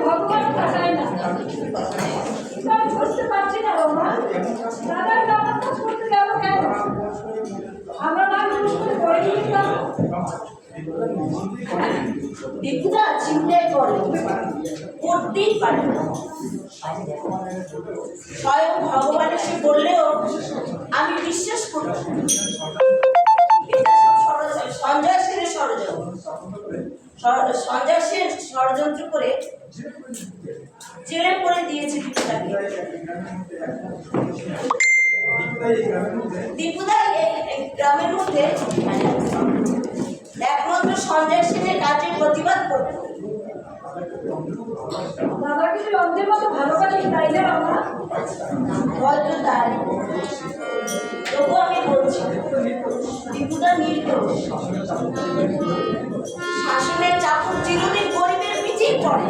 ভগবান তাকায় না, আমি বুঝতে পারছি না বাবা। দাদার দাবার কাজ করতে যাবো কেন? আমরা না মানুষ করে পড়ে নিতাম। দীপুদা চিন্তায় করে করতেই পারে না। স্বয়ং ভগবান এসে বললেও আমি বিশ্বাস করি এটা সব সঞ্জয় সেনের ষড়যন্ত্র। সঞ্জয় সেন ষড়যন্ত্র করে জেলে পড়ে দিয়েছে দীপুদাকে। দীপুদা এই গ্রামের মধ্যে একমাত্র সঞ্জয় সেনের কাজের প্রতিবাদ করত। দাদা কিছু অন্ধের মতো ভালোবাসি, তাই না বাবা? হয়তো তাই, তবু আমি বলছি দীপুদা নির্দোষ। শাসনের চাকর চিরদিন গরিবের পিছিয়ে পড়ে।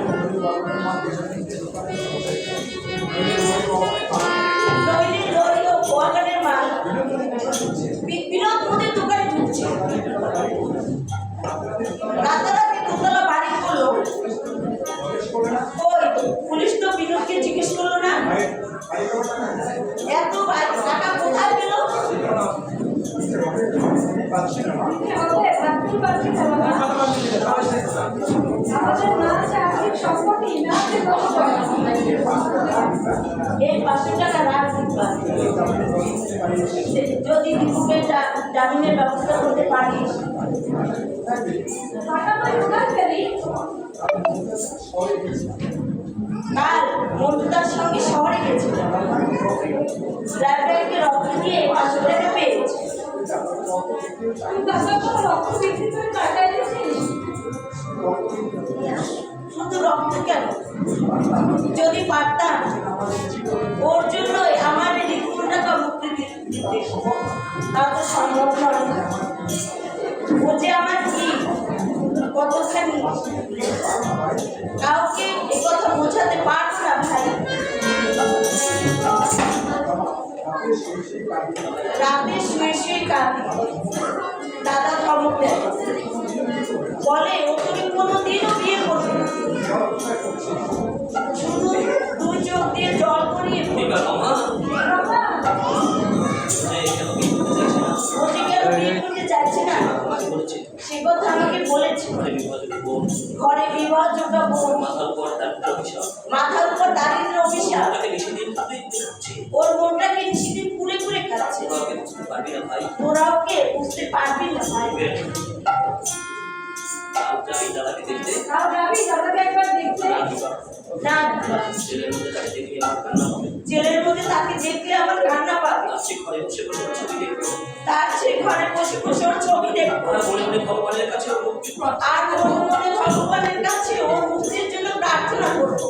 নইলে লরি ও ওয়াগনের মাল বিনোদ মোদের দোকানে ঢুকছে। রাতারাতি দোতলা বাড়ি করলো। ওই পুলিশ তো বিনোদকে জিজ্ঞেস করলো না এত টাকা কোথায় পেল? এই 500 টাকা রাখ যদি দীপুকে জামিনের ব্যবস্থা করতে পারিস। কাল মন্টুদার সঙ্গে শহরে গেছিল, ড্রাইভারকে রক্ত দিয়ে 500 টাকা পেয়েছে। শুধু রক্ত কেন, যদি পারতাম ওর জন্যই আমার এই 2 টাকা মুক্তি দিতে, তা তো সম্ভব নয়। ও যে আমার কি কতখানি কাউকে একথা বোঝাতে পারবো না ভাই। রাতে শুয়ে শুয়ে কাঁদি, দাদা ধমক দেয়, বলে ও তুমি কোনোদিনও বিয়ে করবে না, শুধু 2 চোখ দিয়ে জল করিয়ে ও যে কেন বিয়ে করতে চাইছে না সে কথা আমাকে বলেছে। ঘরে বিবাহযোগ্য বউ, মাথার উপর দারিদ্র অভিশাপ, ওর মনটাকে নিশিদিন পুড়ে পুড়ে খাচ্ছে। তোরা ওকে বুঝতে পারবি না ভাই। জেলের মধ্যে তাকে দেখলে আমার কান্না পাবে, তার সে ঘরে বসে বসে ওর ছবি দেখবো আর মনে মনে ভগবানের কাছে ওর মুক্তির জন্য প্রার্থনা করবো।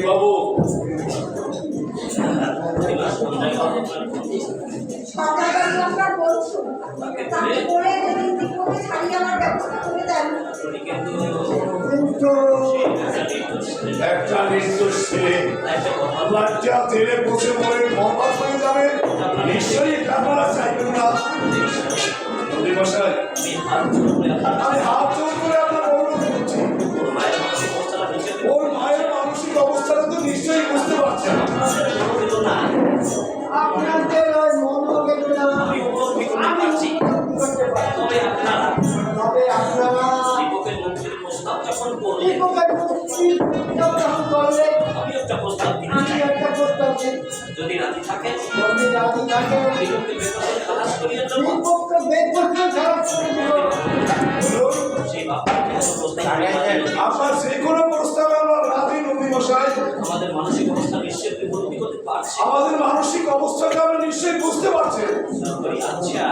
বাবু একটা নির্দোষ ছেলে লজ্জা জেলে বসে মরে মহম্মদ হয়ে যাবে, নিশ্চয়ই আপনারা চাইবেন না। আমি হাত জোর করে আপনার অনুরোধ করছি, ওর মায়ের মানসিক অবস্থাটা তো নিশ্চয়ই বুঝতে পারছেন। আপনাদের ওই মনোবেদনা আমি করতে পারছি, তবে আপনারা দীপকের মুক্তির প্রস্তাব যখন করলে আমি একটা প্রস্তাব দিই, যদি রাজি থাকেন দীপকের বেতন খালাস করিয়ে দেবো, সেই আপনার যে কোনো প্রস্তাবে আমরা রাজি নবী মশাই। আমাদের মানসিক অবস্থা নিশ্চয়ই পরিবর্তন করতে পারছি। আমাদের মানসিক অবস্থাটা আপনি নিশ্চয়ই বুঝতে পারছেন। সরকারি আচ্ছা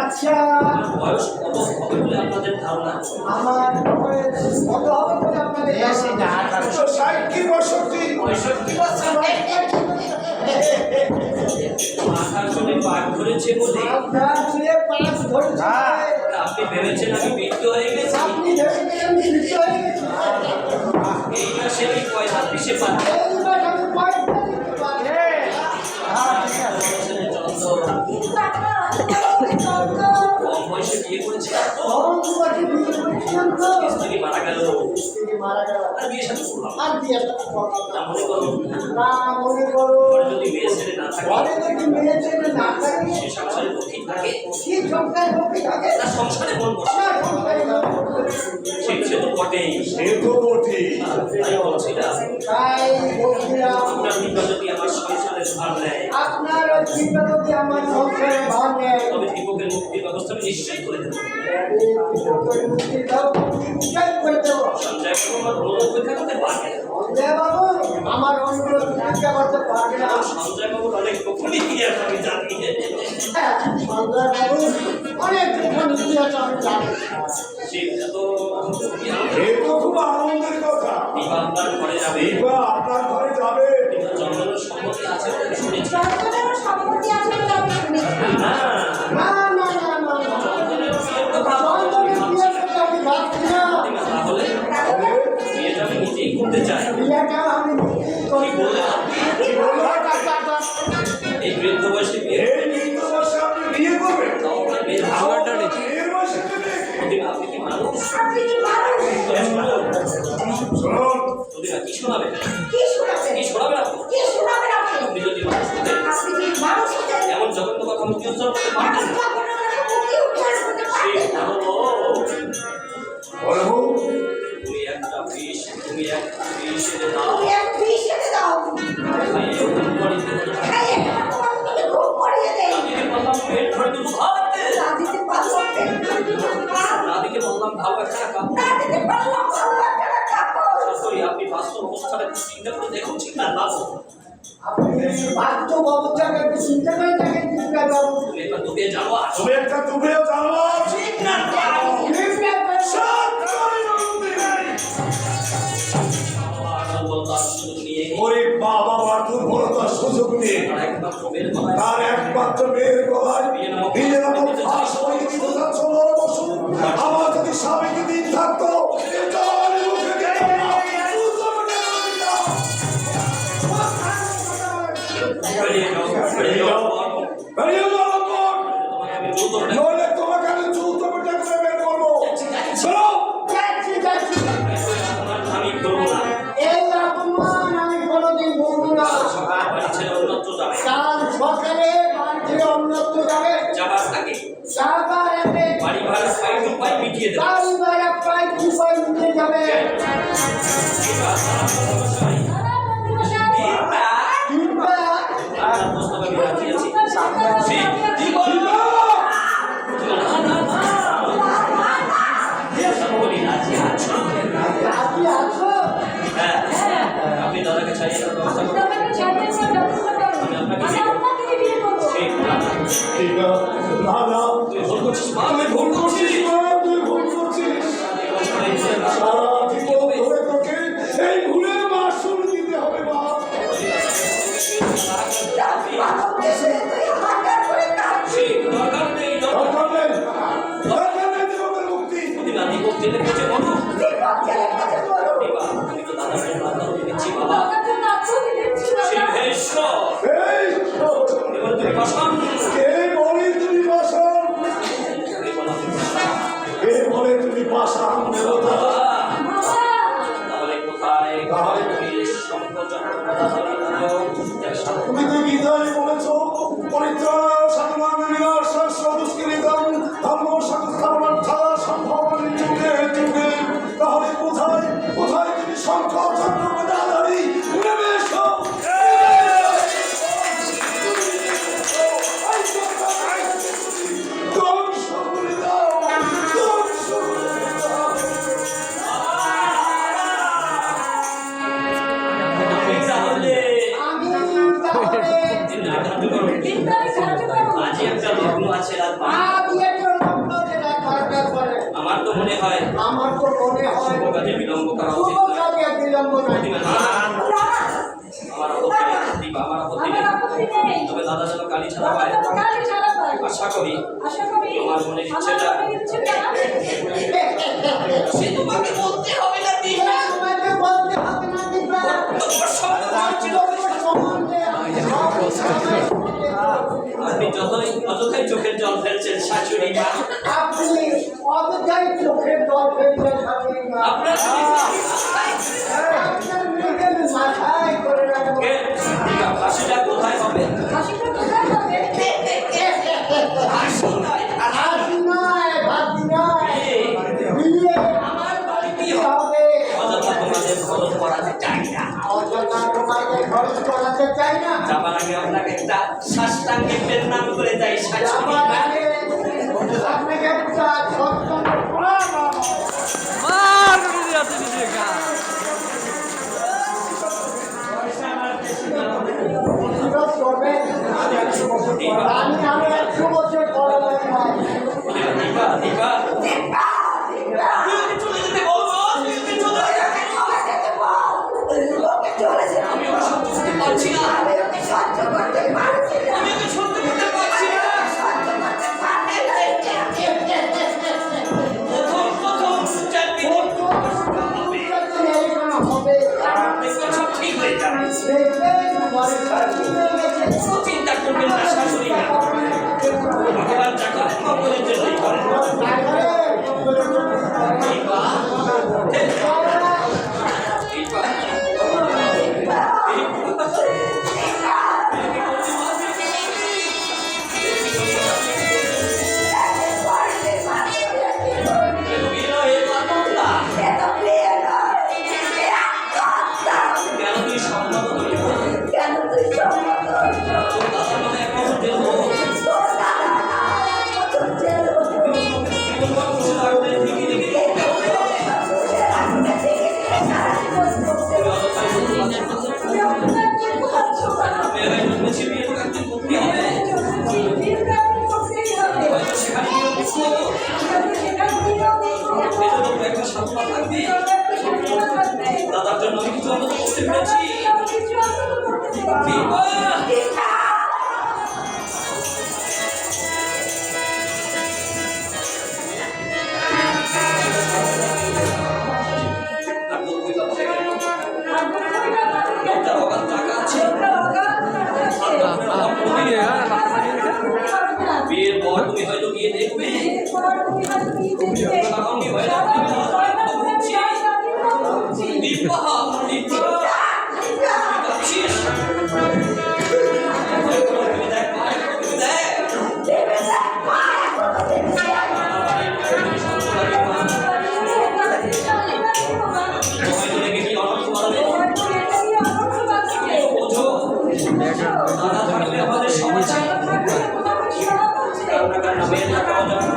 আচ্ছা, বয়স কত হবে বলে আপনাদের ধারণা? আমার বয়স কত হবে বলে আপনাদের ধারণা? 60 কি 65? 65 বছর। মাথা চলে পাক ধরেছে বলে আপনার চুলে পাঁচ ধরেছে বলে আপনি ভেবেছেন আমি মৃত্যু হয়ে গেছি। আপনি ভেবেছেন আমি মৃত্যু হয়ে গেছি। এই মাসে আমি পয়সা পিছিয়ে পাচ্ছি। এইবার আমি পয়সা দিতে পারি। কিন্তু আপনার অনেক চন্দ্র কম বয়সে বিয়ে করেছে তো অঙ্গবাদী বিয়ে করেছিলাম তো। স্ত্রী মারা গেল, স্ত্রী মারা গেল। আর বিয়ে সাথে করলাম আর বিয়েটা করলাম না। না। মনে করুন না, মনে করো ঘরে যদি মেয়ে ছেলে না থাকে, ঘরে যদি মেয়ে ছেলে না থাকে, সে সংসারে দুঃখী থাকে কি সংসার ভক্তি থাকে? না সংসারে মন বসে, আমার সংসারে মন বসে। সে তো বটেই। সে তো বটে। তাই বলছিলাম তাই বলছিলাম, আপনার পিতা যদি আমার সংসারে ভার নেয় আপনার ওই চিন্তা যদি আমার সংসারে ভার নেয়, তবে দীপকের মুক্তির ব্যবস্থা আমি নিশ্চয়ই করে দেবো। সঞ্জয় বাবু আমার অনুরোধ উপেক্ষা করতে পারবে না। আমার অনুরোধ উপেক্ষা করতে পারবে না। সঞ্জয় বাবুর অনেক গোপনীয় ইতিহাস আমি জানি। সঞ্জয় বাবু অনেক গোপন ইতিহাস আমি জানি। সেটা তো এ তো খুব আনন্দের কথা। দীপা আপনার ঘরে যাবে, এবার আপনার ঘরে যাবে। কিন্তু জন্মের সম্মতি আছে বলে শুনেছি। চন্দ্রেরও সম্মতি আছে বলে আমি শুনেছি। না না না না না না, চন্দনের বিয়ের কথা চন্দনের বিয়ের কথা আমি ভাবছি না। তাহলে বিয়েটা আমি নিজেই করতে চাই। বিয়েটা আমি কি বললেন আপনি? কি বললেন? এই বৃদ্ধ বয়সে বিয়ে এই মৃত্যু বয়সে আপনি বিয়ে করবেন? তাও আপনার বিয়ে ভালো। এর বয়সে দেবে? প্রতিমা, আপনি কি মানুষ? আপনি কি মানুষ? শুনুন, প্রতিমা, কি শোনাবেন? কি শোনাবেন? কি শোনাবেন আপনি? কি শোনাবেন আপনি? আপনি যদি মানুষ হতেন, আপনি কি মানুষ হতেন? এমন জঘন্য কথা মুখে উচ্চারণ করতে পারতেন না। কখনো কখনো মুখে উচ্চারণ করতে পারতেন সেটা না। হলো বলবো, তুমি একটা বিষ এনে দাও, তুমি এক বিষ এনে দাও। খাইয়ে ঘুম পাড়িয়ে দেবো। খাইয়ে তোমার তুমি ঘুম পাড়িয়ে দেয়। দিদি বললাম পেট ভরে দুটো ভাত দে। না দিতে পারলাম পেট ভরে দুটো ভাত। দাদিকে বললাম ভালো একটা কাপড়। না দিতে পারলাম ভালো একটা কাপড়। সরি, আপনি বাস্তব অবস্থাটা একটু চিন্তা করে দেখুন, ঠিক না বাবু? আপনি বাস্তব অবস্থাকে একটু চিন্তা করে দেখেন চিন্তা বাবু। তুমি একবার দুবে যাবো আর তুমি একটা দুবেও জানলাম। ঠিক না বাবু? দুর্বলতার সুযোগ নিয়ে ওরে বাবা, আমার দুর্বলতার সুযোগ নিয়ে আর একবার বের করায় তার একমাত্র মেয়ের গলায় নিজের মতো ফাঁস হয়ে দিতে যাচ্ছ নর বসু। আমার যদি স্বামীকে দিন থাকতো, এটা আমার মুখে দিত না। বেরিয়ে যাও, বেরিয়ে যাও। বেরিয়ে যাও লম্পট। তোমাকে আমি দ্রুত নইলে তোমাকে আমি জুতো পেটা করে বের করবো। চলো। যাচ্ছি যাচ্ছি, আমার আমি করবো না। এই অপমান আমি কোনোদিন বলবো না। বাড়ি ছেড়ে অন্যত্র যাবে। কাল সকালে বাড়ি থেকে অন্যত্র যাবে, যাবার আগে যাবার আগে বাড়ি ভাড়া পাই টু পাই মিটিয়ে দেবে। বাড়ি ভাড়া প্রায় 2 পাই নিয়ে যাবে। এবার তারা সমস্যা নেই। দাদা বন্ধু মশাই। কিংবা আপনার প্রস্তাবে আমি রাজি আছি। সেই জীবন না না না বলি রাজি আছো? রাজি আছো? হ্যাঁ, আপনি দাদাকে ছাড়িয়ে দেওয়ার ব্যবস্থা করুন। দাদাকে ছাড়িয়ে দেওয়ার ব্যবস্থা করুন। আমি আপনাকেই বিয়ে করবো। ঠিক না। ঠিক আছে। না, না, তুই ভুল করছিস মা, তুই ভুল করছিস। তুই ভুল করছিস। সারা জীবন ধরে তোকে এই ভুলের মাসুল দিতে হবে মা। তুই হাঁটার করে কাঁদছিস। দরকার নেই, দরকার নেই। দরকার নেই জীবনের মুক্তি। প্রতিমা দীপক জেলে গেছে বলুন। দীপক ছেলের কাছে বলো। আমি তো দাদার জন্য আত্মহত্যা দিচ্ছি বাবা। বাবার জন্য আত্মহত্যা দিচ্ছি বাবা। সিংহেশ্বর, এই এবার তুমি বসান। কে বলে তুমি পাষাণ? কে বলে তুমি পাষাণ দেবতা? মা মাসে রাত বিয়ে করলাম না যে রাত 12টার পরে। আমার তো মনে হয় আমার তো মনে হয় শুভ কাজে বিলম্ব করা উচিত শুভ নয়। কাজে বিলম্ব নাই। প্রতিমা, না, আমার আপত্তি নেই, দীপা, আমার আপত্তি আমার নেই। আপত্তি নেই তবে দাদা যেন কালী ছাড়া পায় দাদা তো কালই ছাড়া পায় আশা করি আশা করি আমার মনে ইচ্ছেটা আমার মনে ইচ্ছেটা সে তোমাকে বলতে হবে না দীপা। তোমাকে বলতে হবে না দিবা। তোমার সম্মান ছিল। আপনি অযথাই চোখের জল ফেলছেন শাশুড়ি মা। আপনি অযথাই চোখের জল ফেলছেন শাশুড়ি মা। আপনার আপনার নিজের মাথায় করে রাখবেন। দীপা, ফাঁসিটা কোথায় হবে? হাসিটা কোথায় হবে ফাঁসি নয়, হাসি নয়, ভাবি নয়, বিয়ে আমার বাড়িতে হবে। অযথা তোমাদের খরচ করাতে চাই না। অযথা তোমাকে খরচ করাতে চাই না। যাবার আগে আপনাকে একটা সাষ্টাঙ্গের নাম করে যাই শাশুড়ি আমার মা। আগে আপনাকে একটা সত্য বিরোধ করবেন। আমি 100 বছর পড়ালেখা হয়। দীপা, দীপা, তুই ওকে চলে যেতে বলবো, তুই ওকে চলে যেতে আমি ওকে সহ্য করতে পারছি না। আমি ওকে সহ্য করতে পারছি না। প্রথম 4 দিন হবে দেখবেন সব ঠিক হয়ে যাবে। দেখবেন ঘরে শান্তি হয়ে গেছে। কোনো চিন্তা করবেন না শাশুড়ি মা। ভগবান যা করেন মঙ্গলের জন্যই করেন। দীপা, দীপা, বিনয় মাতঙ্গা, কেন তুই সম্মত করি না? তোর দাদা মানে এক মুহূর্তের লোক। জীবনভর খুশি রাখতে ঠিকই লেগে যেতে হবে। তুই অযথাই বলতে পারছিস না। মেয়েরাই জন্মেছে, বিয়ে তো একদিন করতে হবে। হয়তো সেখানে গিয়েও বুঝবো, এজন্য তো একটা সাধনা থাকবে। দাদার জন্য আমি কিছু অন্তত করতে পেরেছি। দীপা, আর দুঃখ হইলাম না কেন? লোকটার অগাধ টাকা আছে। আর লোকের অভাব পড়বে না। বিয়ের পর তুমি হয়তো গিয়ে দেখবে স্বাভাবিক হয়ে যাবে। দীপা, দীপা, তুই কাঁদছিস? তুমি দেখ, তুমি দেখ। হয়তো রেখে কি অনর্থ বাড়াবে। বোঝো, দাদা থাকলে আমাদের সমস্যা। কান্না কান্না মেয়ে থাকা অজানা।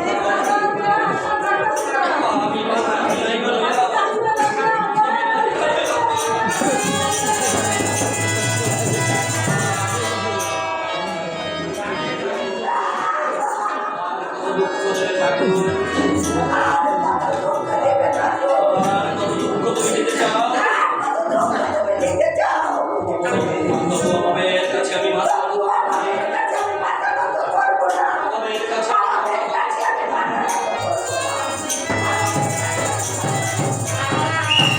আমি দুঃখ ধরে থাকুন।